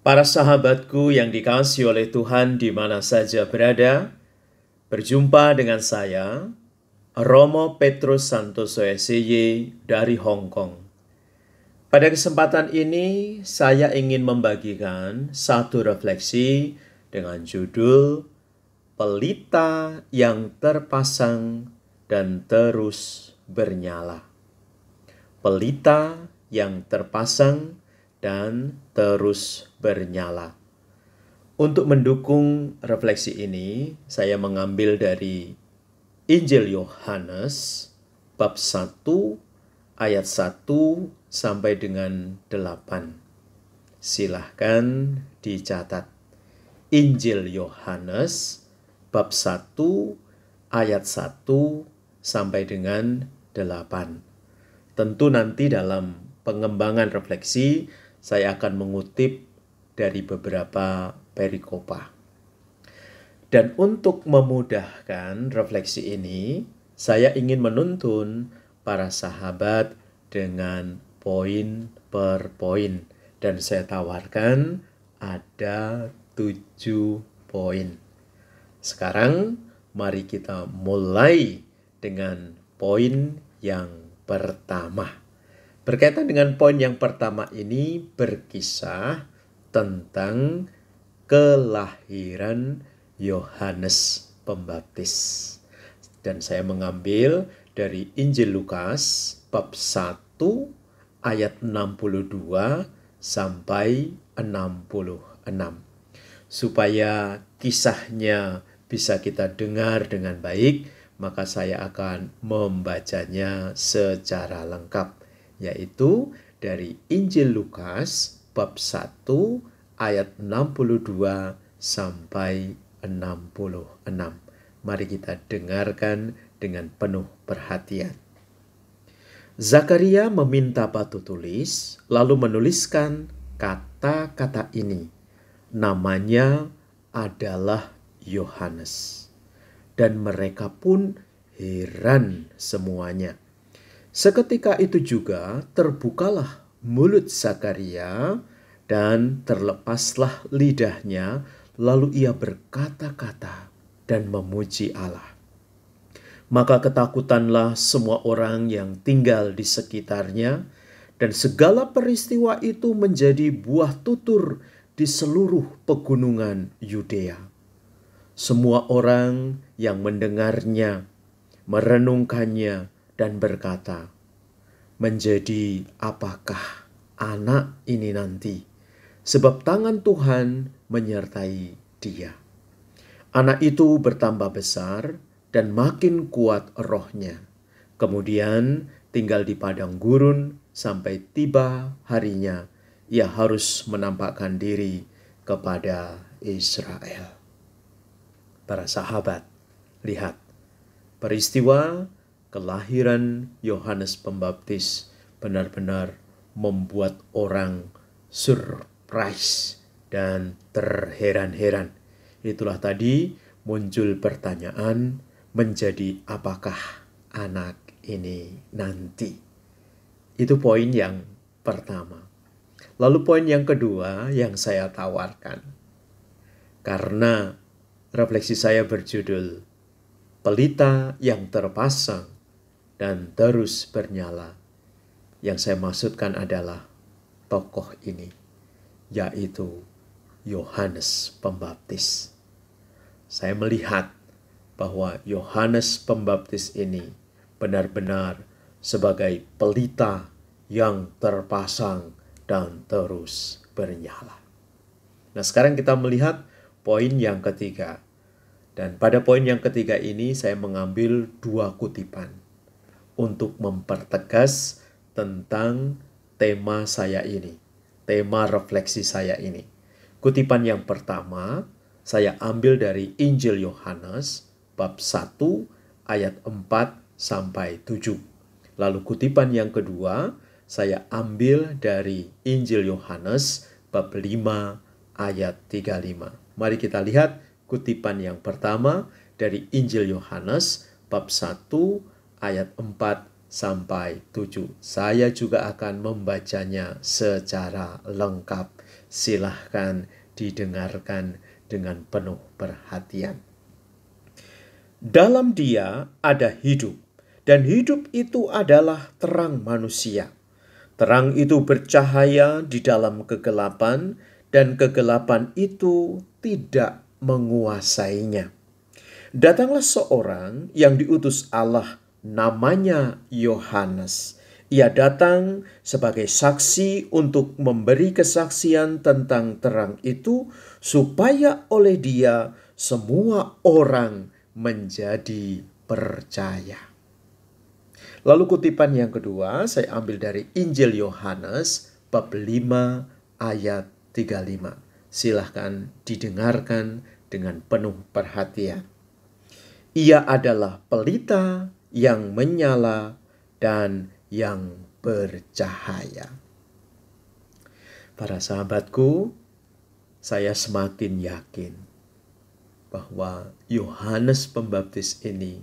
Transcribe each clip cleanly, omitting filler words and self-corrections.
Para sahabatku yang dikasihi oleh Tuhan di mana saja berada, berjumpa dengan saya, Romo Petrus Santoso SY dari Hong Kong. Pada kesempatan ini, saya ingin membagikan satu refleksi dengan judul Pelita yang terpasang dan terus bernyala. Pelita yang terpasang dan terus bernyala. Untuk mendukung refleksi ini, saya mengambil dari Injil Yohanes bab 1 ayat 1 sampai dengan 8. Silahkan dicatat. Injil Yohanes bab 1 ayat 1 sampai dengan 8. Tentu nanti dalam pengembangan refleksi saya akan mengutip dari beberapa perikopa. Dan untuk memudahkan refleksi ini, saya ingin menuntun para sahabat dengan poin per poin. Dan saya tawarkan ada 7 poin. Sekarang mari kita mulai dengan poin yang pertama. Berkaitan dengan poin yang pertama ini berkisah tentang kelahiran Yohanes Pembaptis. Dan saya mengambil dari Injil Lukas bab 1 ayat 62 sampai 66. Supaya kisahnya bisa kita dengar dengan baik, maka saya akan membacanya secara lengkap, yaitu dari Injil Lukas bab 1 ayat 62 sampai 66. Mari kita dengarkan dengan penuh perhatian. Zakaria meminta batu tulis, lalu menuliskan kata-kata ini. Namanya adalah Yohanes. Dan mereka pun heran semuanya. Seketika itu juga terbukalah mulut Zakaria dan terlepaslah lidahnya, lalu ia berkata-kata dan memuji Allah. Maka ketakutanlah semua orang yang tinggal di sekitarnya, dan segala peristiwa itu menjadi buah tutur di seluruh pegunungan Yudea. Semua orang yang mendengarnya merenungkannya dan berkata, menjadi apakah anak ini nanti? Sebab tangan Tuhan menyertai dia. Anak itu bertambah besar dan makin kuat rohnya. Kemudian tinggal di padang gurun sampai tiba harinya ia harus menampakkan diri kepada Israel. Para sahabat, lihat peristiwa kelahiran Yohanes Pembaptis benar-benar membuat orang surprise dan terheran-heran. Itulah tadi muncul pertanyaan, menjadi apakah anak ini nanti? Itu poin yang pertama. Lalu poin yang kedua yang saya tawarkan. Karena refleksi saya berjudul Pelita yang terpasang dan terus bernyala. Yang saya maksudkan adalah tokoh ini, yaitu Yohanes Pembaptis. Saya melihat bahwa Yohanes Pembaptis ini benar-benar sebagai pelita yang terpasang dan terus bernyala. Nah, sekarang kita melihat poin yang ketiga. Dan pada poin yang ketiga ini saya mengambil 2 kutipan untuk mempertegas tentang tema saya ini, tema refleksi saya ini. Kutipan yang pertama saya ambil dari Injil Yohanes bab 1 ayat 4 sampai 7. Lalu kutipan yang kedua saya ambil dari Injil Yohanes bab 5 ayat 35. Mari kita lihat kutipan yang pertama dari Injil Yohanes bab 1 ayat 4 sampai 7. Saya juga akan membacanya secara lengkap Silahkan didengarkan dengan penuh perhatian. Dalam Dia ada hidup, dan hidup itu adalah terang manusia. Terang itu bercahaya di dalam kegelapan, dan kegelapan itu tidak menguasainya. Datanglah seorang yang diutus Allah, namanya Yohanes. Ia datang sebagai saksi untuk memberi kesaksian tentang terang itu, supaya oleh Dia semua orang menjadi percaya. Lalu kutipan yang kedua saya ambil dari Injil Yohanes bab 5 ayat 35. Silahkan didengarkan dengan penuh perhatian. Ia adalah pelita yang menyala dan yang bercahaya. Para sahabatku, saya semakin yakin bahwa Yohanes Pembaptis ini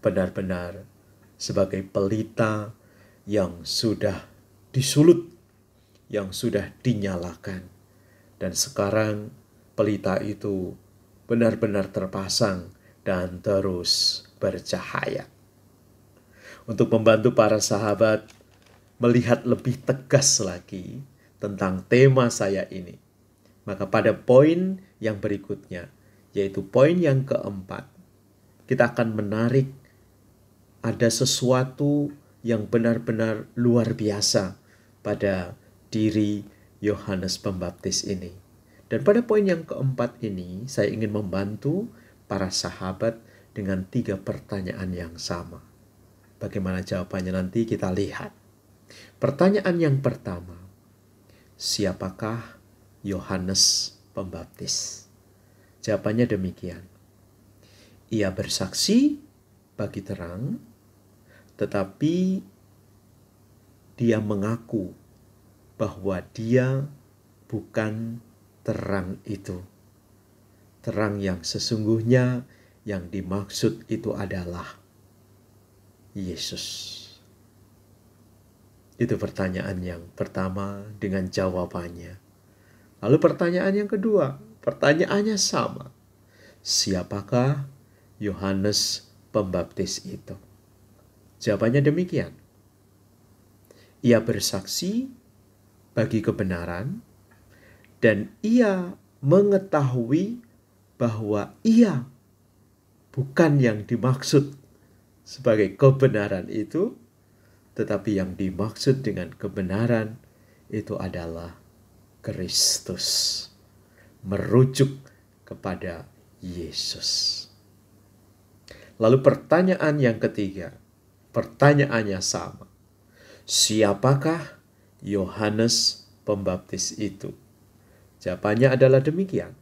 benar-benar sebagai pelita yang sudah disulut, yang sudah dinyalakan. Dan sekarang pelita itu benar-benar terpasang dan terus bercahaya. Untuk membantu para sahabat melihat lebih tegas lagi tentang tema saya ini, maka pada poin yang berikutnya, yaitu poin yang keempat, kita akan menarik ada sesuatu yang benar-benar luar biasa pada diri Yohanes Pembaptis ini. Dan pada poin yang keempat ini, saya ingin membantu para sahabat dengan 3 pertanyaan yang sama. Bagaimana jawabannya nanti kita lihat. Pertanyaan yang pertama, siapakah Yohanes Pembaptis? Jawabannya demikian. Ia bersaksi bagi terang, tetapi dia mengaku bahwa dia bukan terang itu. Terang yang sesungguhnya yang dimaksud itu adalah Yesus. Itu pertanyaan yang pertama dengan jawabannya. Lalu pertanyaan yang kedua, pertanyaannya sama. Siapakah Yohanes Pembaptis itu? Jawabannya demikian. Ia bersaksi bagi kebenaran dan ia mengetahui bahwa ia bukan yang dimaksud sebagai kebenaran itu, tetapi yang dimaksud dengan kebenaran itu adalah Kristus, merujuk kepada Yesus. Lalu pertanyaan yang ketiga, pertanyaannya sama. Siapakah Yohanes Pembaptis itu? Jawabannya adalah demikian.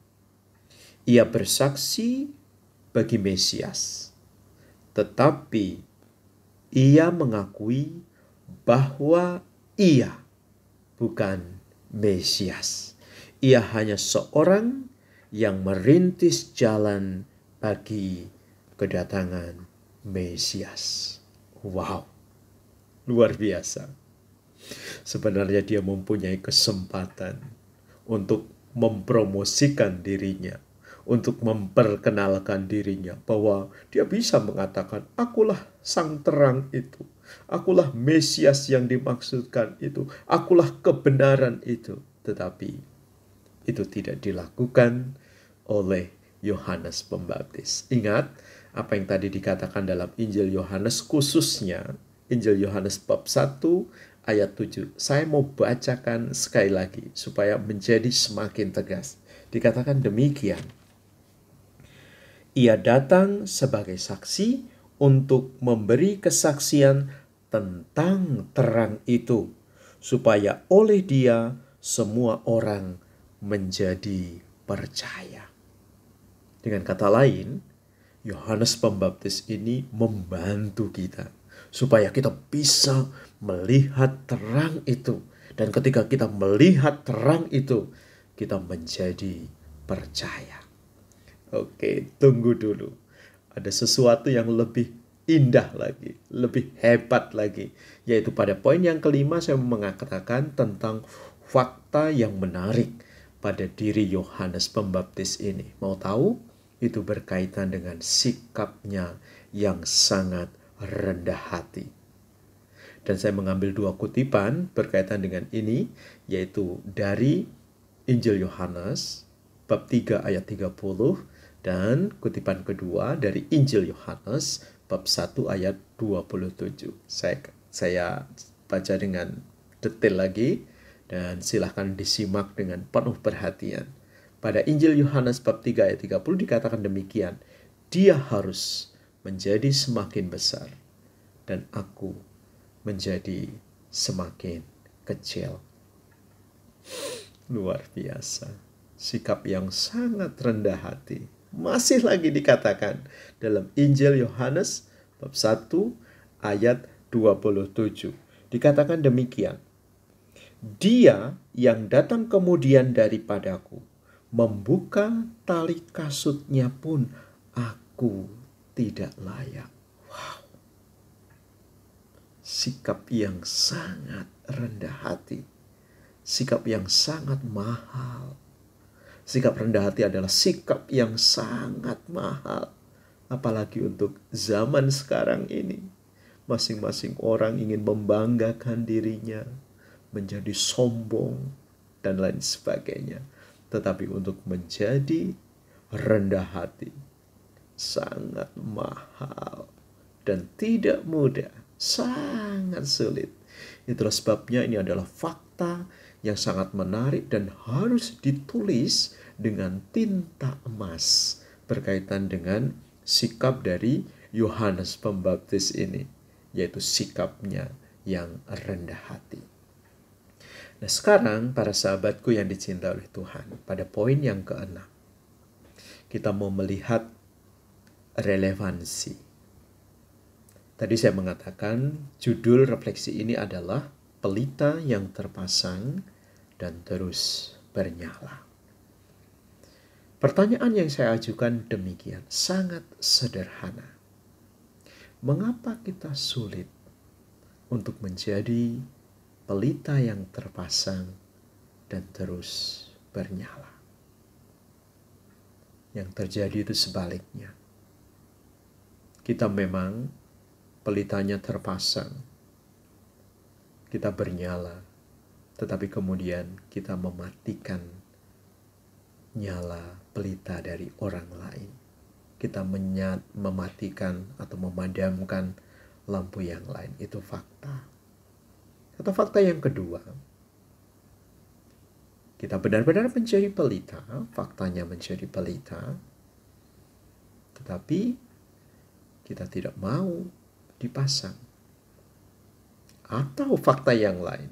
Ia bersaksi bagi Mesias, tetapi ia mengakui bahwa ia bukan Mesias. Ia hanya seorang yang merintis jalan bagi kedatangan Mesias. Wow, luar biasa. Sebenarnya dia mempunyai kesempatan untuk mempromosikan dirinya, untuk memperkenalkan dirinya, bahwa dia bisa mengatakan, akulah sang terang itu, akulah Mesias yang dimaksudkan itu, akulah kebenaran itu. Tetapi itu tidak dilakukan oleh Yohanes Pembaptis. Ingat apa yang tadi dikatakan dalam Injil Yohanes, khususnya Injil Yohanes bab 1 ayat 7. Saya mau bacakan sekali lagi supaya menjadi semakin tegas. Dikatakan demikian. Ia datang sebagai saksi untuk memberi kesaksian tentang terang itu, supaya oleh dia semua orang menjadi percaya. Dengan kata lain, Yohanes Pembaptis ini membantu kita supaya kita bisa melihat terang itu. Dan ketika kita melihat terang itu, kita menjadi percaya. Oke, tunggu dulu. Ada sesuatu yang lebih indah lagi, lebih hebat lagi. Yaitu pada poin yang kelima saya mengatakan tentang fakta yang menarik. pada diri Yohanes Pembaptis ini. Mau tahu? Itu berkaitan dengan sikapnya yang sangat rendah hati. Dan saya mengambil 2 kutipan berkaitan dengan ini, yaitu dari Injil Yohanes bab 3 ayat 30 dan kutipan kedua dari Injil Yohanes bab 1 ayat 27. Saya baca dengan detail lagi dan silahkan disimak dengan penuh perhatian. Pada Injil Yohanes bab 3 ayat 30 dikatakan demikian, "Dia harus menjadi semakin besar dan aku menjadi semakin kecil." Luar biasa. Sikap yang sangat rendah hati. Masih lagi dikatakan dalam Injil Yohanes bab 1 ayat 27. Dikatakan demikian, "Dia yang datang kemudian daripadaku, membuka tali kasutnya pun aku tidak layak." Wow. Sikap yang sangat rendah hati. Sikap yang sangat mahal. Sikap rendah hati adalah sikap yang sangat mahal. Apalagi untuk zaman sekarang ini. Masing-masing orang ingin membanggakan dirinya, menjadi sombong, dan lain sebagainya. Tetapi untuk menjadi rendah hati, sangat mahal dan tidak mudah, sangat sulit. Itulah sebabnya ini adalah fakta yang sangat menarik dan harus ditulis dengan tinta emas berkaitan dengan sikap dari Yohanes Pembaptis ini, yaitu sikapnya yang rendah hati. Nah, sekarang para sahabatku yang dicintai oleh Tuhan, pada poin yang ke-6 kita mau melihat relevansi. Tadi saya mengatakan judul refleksi ini adalah pelita yang terpasang dan terus bernyala. Pertanyaan yang saya ajukan demikian, sangat sederhana. Mengapa kita sulit untuk menjadi pelita yang terpasang dan terus bernyala? Yang terjadi itu sebaliknya. Kita memang pelitanya terpasang, kita bernyala, tetapi kemudian kita mematikan nyala pelita dari orang lain. Kita mematikan atau memadamkan lampu yang lain. Itu fakta. Atau fakta yang kedua, kita benar-benar menjadi pelita, faktanya menjadi pelita, tetapi kita tidak mau dipasang. Atau fakta yang lain,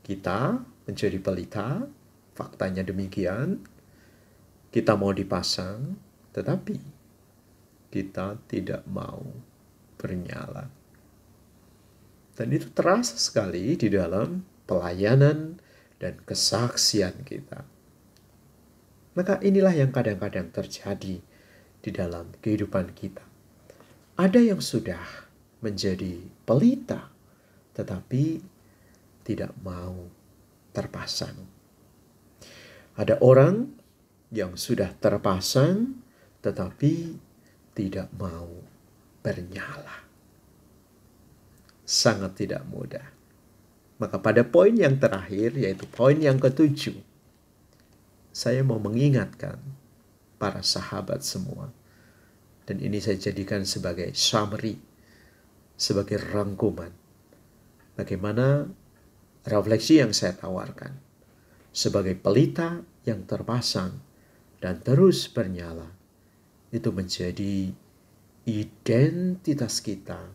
kita menjadi pelita, faktanya demikian, kita mau dipasang, tetapi kita tidak mau bernyala. Dan itu terasa sekali di dalam pelayanan dan kesaksian kita. Maka inilah yang kadang-kadang terjadi di dalam kehidupan kita. Ada yang sudah menjadi pelita, tetapi tidak mau terpasang. Ada orang yang sudah terpasang, tetapi tidak mau bernyala. Sangat tidak mudah. Maka pada poin yang terakhir, yaitu poin yang ke-7, saya mau mengingatkan para sahabat semua. Dan ini saya jadikan sebagai summary, sebagai rangkuman. Bagaimana refleksi yang saya tawarkan sebagai pelita yang terpasang dan terus bernyala, itu menjadi identitas kita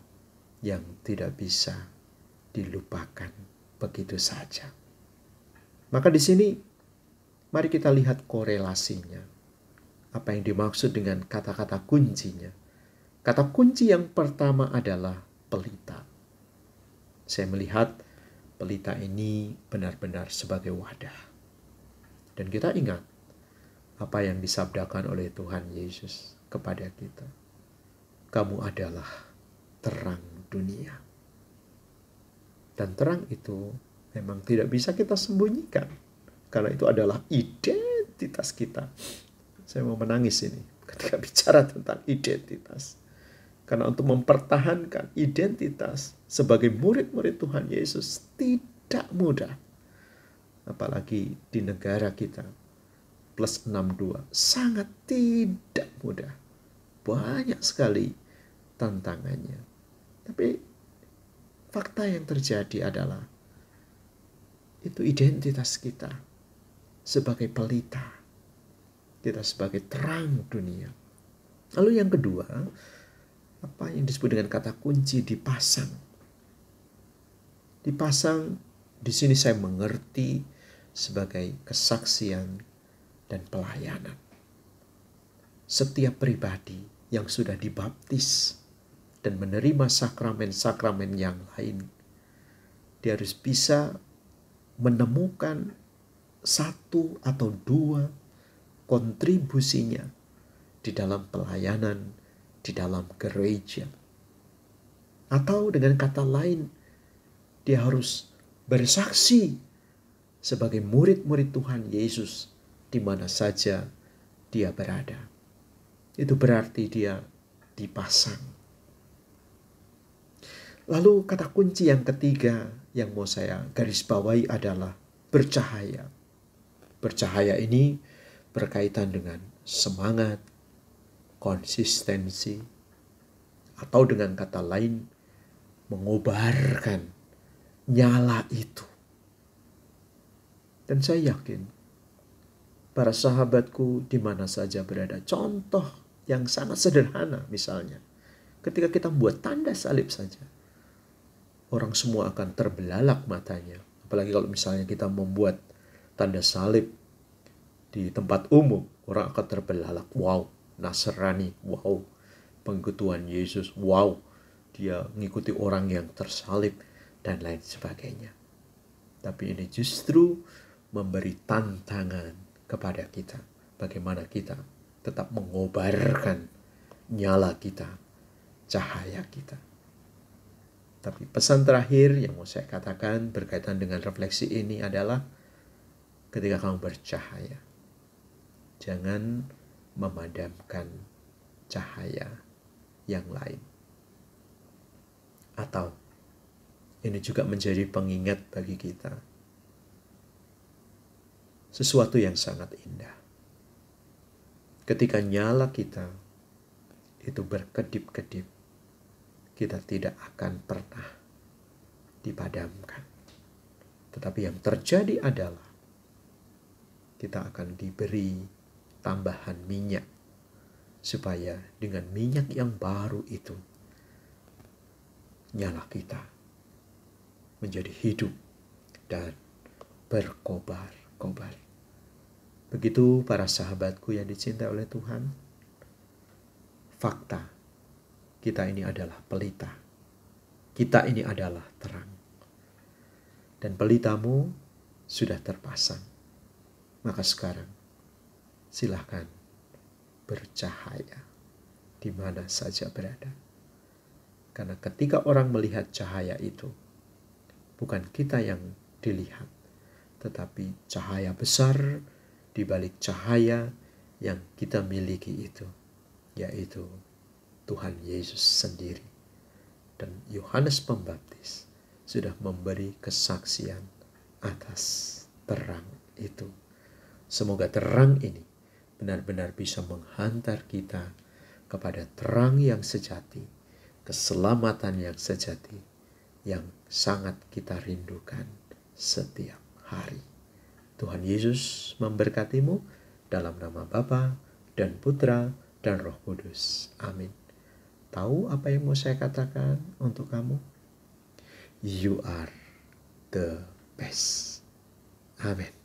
yang tidak bisa dilupakan begitu saja. Maka di sini mari kita lihat korelasinya. Apa yang dimaksud dengan kata-kata kuncinya? Kata kunci yang pertama adalah pelita. Saya melihat pelita ini benar-benar sebagai wadah. Dan kita ingat apa yang disabdakan oleh Tuhan Yesus kepada kita. Kamu adalah terang dunia. Dan terang itu memang tidak bisa kita sembunyikan. Karena itu adalah identitas kita. Saya mau menangis ini ketika bicara tentang identitas. Karena untuk mempertahankan identitas sebagai murid-murid Tuhan Yesus tidak mudah. Apalagi di negara kita plus 62. Sangat tidak mudah. Banyak sekali tantangannya. Tapi fakta yang terjadi adalah itu identitas kita sebagai pelita. Kita sebagai terang dunia. Lalu yang kedua, apa yang disebut dengan kata kunci dipasang. Dipasang di sini saya mengerti sebagai kesaksian dan pelayanan. Setiap pribadi yang sudah dibaptis dan menerima sakramen-sakramen yang lain, dia harus bisa menemukan satu atau dua kontribusinya di dalam pelayanan, di dalam gereja. Atau dengan kata lain, dia harus bersaksi sebagai murid-murid Tuhan Yesus di mana saja dia berada. Itu berarti dia dipasang. Lalu kata kunci yang ketiga yang mau saya garis bawahi adalah bercahaya. Bercahaya ini berkaitan dengan semangat, konsistensi, atau dengan kata lain, mengobarkan nyala itu. Dan saya yakin, para sahabatku di mana saja berada, contoh yang sangat sederhana misalnya, ketika kita membuat tanda salib saja, orang semua akan terbelalak matanya. Apalagi kalau misalnya kita membuat tanda salib di tempat umum, orang akan terbelalak. Wow, Nasrani, wow, pengikut Tuhan Yesus, wow, dia mengikuti orang yang tersalib, dan lain sebagainya. Tapi ini justru memberi tantangan kepada kita. Bagaimana kita tetap mengobarkan nyala kita, cahaya kita. Tapi pesan terakhir yang mau saya katakan berkaitan dengan refleksi ini adalah ketika kamu bercahaya, jangan memadamkan cahaya yang lain. Atau ini juga menjadi pengingat bagi kita. Sesuatu yang sangat indah. Ketika nyala kita itu berkedip-kedip, kita tidak akan pernah dipadamkan. Tetapi yang terjadi adalah kita akan diberi tambahan minyak, supaya dengan minyak yang baru itu, nyala kita menjadi hidup dan berkobar-kobar. Begitu para sahabatku yang dicintai oleh Tuhan, fakta, kita ini adalah pelita. Kita ini adalah terang. Dan pelitamu sudah terpasang. Maka sekarang silahkan bercahaya di mana saja berada. Karena ketika orang melihat cahaya itu, bukan kita yang dilihat, tetapi cahaya besar di balik cahaya yang kita miliki itu, yaitu Tuhan Yesus sendiri. Dan Yohanes Pembaptis sudah memberi kesaksian atas terang itu. Semoga terang ini benar-benar bisa menghantar kita kepada terang yang sejati, keselamatan yang sejati, yang sangat kita rindukan setiap hari. Tuhan Yesus memberkatimu dalam nama Bapa dan Putra dan Roh Kudus. Amin. Tahu apa yang mau saya katakan untuk kamu? You are the best. Amin.